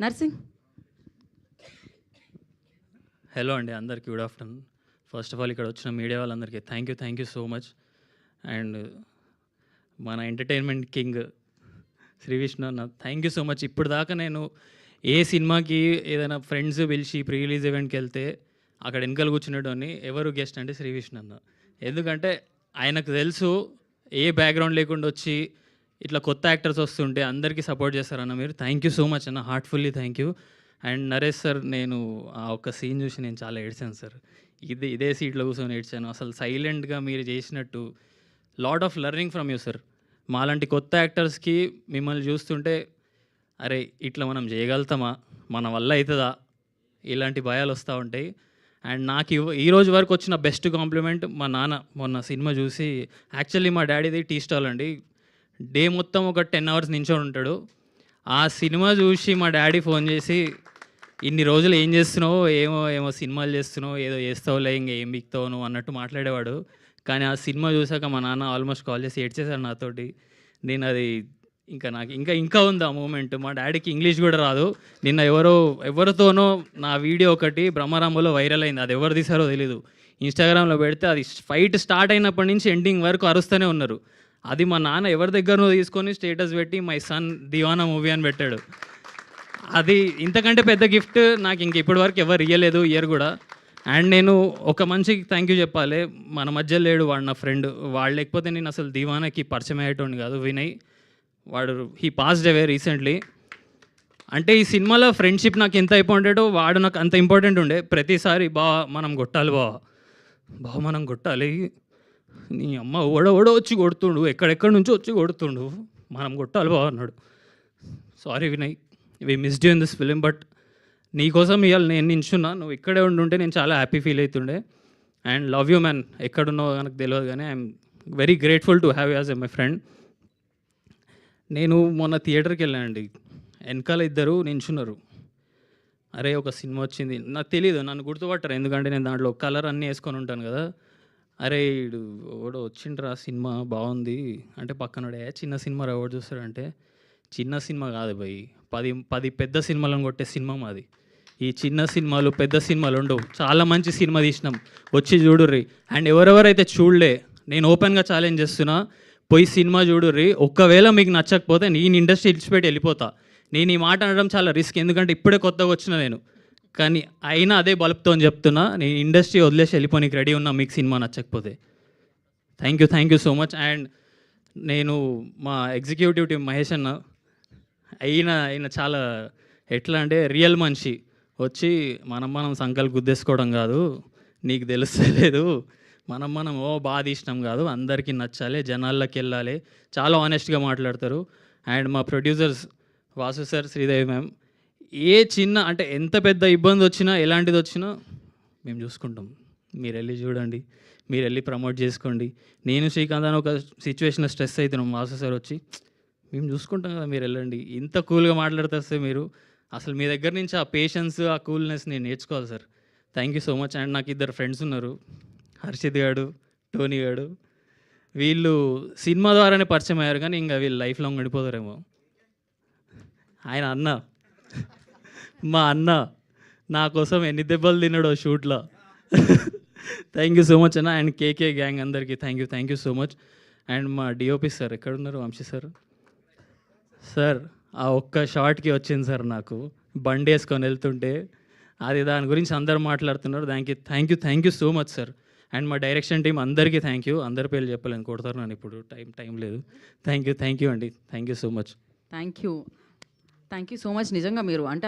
Nursing. Hello అండి, అందరికీ good afternoon. First of all ఇక్కడ వచ్చిన మీడియా వాళ్ళందరికీ thank you so much. And మన ఎంటర్టైన్మెంట్ కింగ్ శ్రీ విష్ణు అన్న, థ్యాంక్ యూ సో మచ్. ఇప్పుడు దాకా నేను ఏ సినిమాకి ఏదైనా ఫ్రెండ్స్ పిలిచి ప్రీ రిలీజ్ ఈవెంట్కి వెళ్తే అక్కడ వెనకాల కూర్చునేటోని ఎవరు గెస్ట్ అంటే శ్రీ విష్ణు అన్న. ఎందుకంటే ఆయనకు తెలుసు ఏ బ్యాక్గ్రౌండ్ లేకుండా వచ్చి ఇట్లా కొత్త యాక్టర్స్ వస్తుంటే అందరికీ సపోర్ట్ చేస్తారన్న మీరు. థ్యాంక్ యూ సో మచ్ అన్న, heartfully thank you. And Naresh sir, నేను ఆ ఒక్క సీన్ చూసి నేను చాలా ఏడ్చాను సార్. ఇదే సీట్లో కూర్చొని ఏడ్చాను. అసలు సైలెంట్గా మీరు చేసినట్టు lot of learning from you sir. మాలాంటి కొత్త యాక్టర్స్కి మిమ్మల్ని చూస్తుంటే అరే ఇట్లా మనం చేయగలుగుతామా, మన వల్ల అవుతుందా, ఇలాంటి భయాలు వస్తూ ఉంటాయి. అండ్ నాకు ఈ రోజు వరకు వచ్చిన బెస్ట్ కాంప్లిమెంట్ మా నాన్న మొన్న సినిమా చూసి, యాక్చువల్లీ మా డాడీది టీ స్టాల్ అండి, డే మొత్తం ఒక 10 hours నించొని ఉంటాడు. ఆ సినిమా చూసి మా డాడీ ఫోన్ చేసి, ఇన్ని రోజులు ఏం చేస్తున్నావు, ఏమో సినిమాలు చేస్తున్నావు, ఏదో చేస్తావులే, ఇంకా ఏం బిక్తావు నువ్వు అన్నట్టు మాట్లాడేవాడు. కానీ ఆ సినిమా చూసాక మా నాన్న ఆల్మోస్ట్ కాల్ చేసి ఏడ్చేశాడు నాతోటి. నేను అది నాకు ఇంకా ఉంది ఆ మూమెంట్. మా డాడీకి ఇంగ్లీష్ కూడా రాదు. నిన్న ఎవరితోనో నా వీడియో ఒకటి బ్రహ్మరాంబోలో వైరల్ అయింది. అది ఎవరు తీసారో తెలీదు. ఇన్స్టాగ్రామ్లో పెడితే అది ఫైట్ స్టార్ట్ అయినప్పటి నుంచి ఎండింగ్ వరకు అరుస్తూనే ఉన్నారు. అది మా నాన్న ఎవరి దగ్గరనో తీసుకొని స్టేటస్ పెట్టి మై సన్ దివానా మూవీ అని పెట్టాడు. అది ఇంతకంటే పెద్ద గిఫ్ట్ నాకు ఇప్పటి వరకు ఎవరు ఇవ్వలేదు, ఇయర్ కూడా. అండ్ నేను ఒక మనిషికి థ్యాంక్ యూ చెప్పాలి. మన మధ్య లేడు, వాడు నా ఫ్రెండ్. వాడు లేకపోతే నేను అసలు దివానాకి పరిచయం అయ్యేటోని కాదు. వినయ్, వాడు హీ పాస్డ్ అవే రీసెంట్లీ. అంటే ఈ సినిమాలో ఫ్రెండ్షిప్ నాకు ఎంత ఇంపార్టెంటో వాడు నాకు అంత ఇంపార్టెంట్ ఉండే. ప్రతిసారి మనం కొట్టాలి మనం కొట్టాలి, నీ అమ్మ ఓడో వచ్చి కొడుతుండు, ఎక్కడెక్కడి నుంచో వచ్చి కొడుతుండు, మనం కొట్టాలి అన్నాడు. Sorry Vinay, we missed you in this film, but నీకోసం ఇవాళ నేను నించున్నా. నువ్వు ఇక్కడే ఉండుంటే నేను చాలా హ్యాపీ ఫీల్ అవుతుండే. And love you man. ఎక్కడున్నావు నాకు తెలియదు, కానీ I'm very grateful to have you as a my friend. నేను మొన్న థియేటర్కి వెళ్ళానండి, వెనకాల ఇద్దరు నించున్నారు. అరే ఒక సినిమా వచ్చింది, నాకు తెలియదు, నన్ను గుర్తుపట్టరు, ఎందుకంటే నేను దాంట్లో కలర్ అన్నీ వేసుకొని ఉంటాను కదా. అరే ఇడు ఎవడో వచ్చిండ్రా సినిమా బాగుంది అంటే పక్కనడే చిన్న సినిమా ఎవడు చూస్తాడంటే, చిన్న సినిమా కాదు భయ్, 10 పెద్ద సినిమాలను కొట్టే సినిమా మాది. ఈ చిన్న సినిమాలు పెద్ద సినిమాలు ఉండవు, చాలా మంచి సినిమా తీసినాం, వచ్చి చూడుర్రి. అండ్ ఎవరెవరైతే చూడలే, నేను ఓపెన్గా ఛాలెంజ్ చేస్తున్నా, పోయి సినిమా చూడుర్రి. ఒక్కవేళ మీకు నచ్చకపోతే నేను ఇండస్ట్రీ ఇచ్చిపెట్టి వెళ్ళిపోతా. నేను ఈ మాట అనడం చాలా రిస్క్, ఎందుకంటే ఇప్పుడే కొత్తగా వచ్చిన నేను. కానీ అయినా అదే బలుపుతో అని చెప్తున్నా, నేను ఇండస్ట్రీ వదిలేసి వెళ్ళిపోనికి రెడీ ఉన్నా మీకు సినిమా నచ్చకపోతే. Thank you so much. And నేను మా ఎగ్జిక్యూటివ్ టీం మహేష్ అన్న, అయినా చాలా ఎట్లా అంటే రియల్ మనిషి. వచ్చి మనం సంకలు గుద్దేసుకోవడం కాదు, నీకు తెలుస్తలేదు, మనం బాగా తీసినాం కాదు, అందరికీ నచ్చాలి, జనాల్లోకి వెళ్ళాలి, చాలా ఆనెస్ట్గా మాట్లాడతారు. అండ్ మా producers Vasu sir, Sridevi ma'am, ఏ చిన్న అంటే ఎంత పెద్ద ఇబ్బంది వచ్చినా ఎలాంటిది వచ్చినా మేము చూసుకుంటాం. మీరు వెళ్ళి చూడండి, మీరు వెళ్ళి ప్రమోట్ చేసుకోండి. నేను శ్రీకాంత్ అని ఒక సిచ్యువేషన్లో స్ట్రెస్ అవుతున్నాం, వాసు సార్ వచ్చి మేము చూసుకుంటాం కదా, మీరు వెళ్ళండి. ఇంత కూల్గా మాట్లాడితే మీరు అసలు మీ దగ్గర నుంచి ఆ పేషెన్స్, ఆ కూల్నెస్ నేను నేర్చుకోవాలి sir. Thank you so much. And నాకు 2 ఫ్రెండ్స్ ఉన్నారు, హర్షిత్ గాడు, టోనీ గాడు. వీళ్ళు సినిమా ద్వారానే పరిచయం అయ్యారు, కానీ ఇంకా వీళ్ళు లైఫ్ లాంగ్ గడిపోతారేమో. ఆయన మా అన్న నా కోసం ఎన్ని దెబ్బలు తిన్నాడో షూట్లో. థ్యాంక్ యూ సో మచ్ అన్న. అండ్ కేకే గ్యాంగ్ అందరికీ thank you so much. And మా డిఓపి సార్ ఎక్కడున్నారు, వంశీ సార్. సార్ ఆ ఒక్క షార్ట్కి వచ్చింది సార్, నాకు బండి వేసుకొని వెళ్తుంటే అది, దాని గురించి అందరు మాట్లాడుతున్నారు. Thank you so much sir. And మా డైరెక్షన్ టీం అందరికీ థ్యాంక్ యూ. అందరి పేర్లు చెప్పలేను, కొడతారు నన్ను ఇప్పుడు, టైం లేదు. థ్యాంక్ యూ అండి, thank you so much. Thank you so much. నిజంగా మీరు అంటే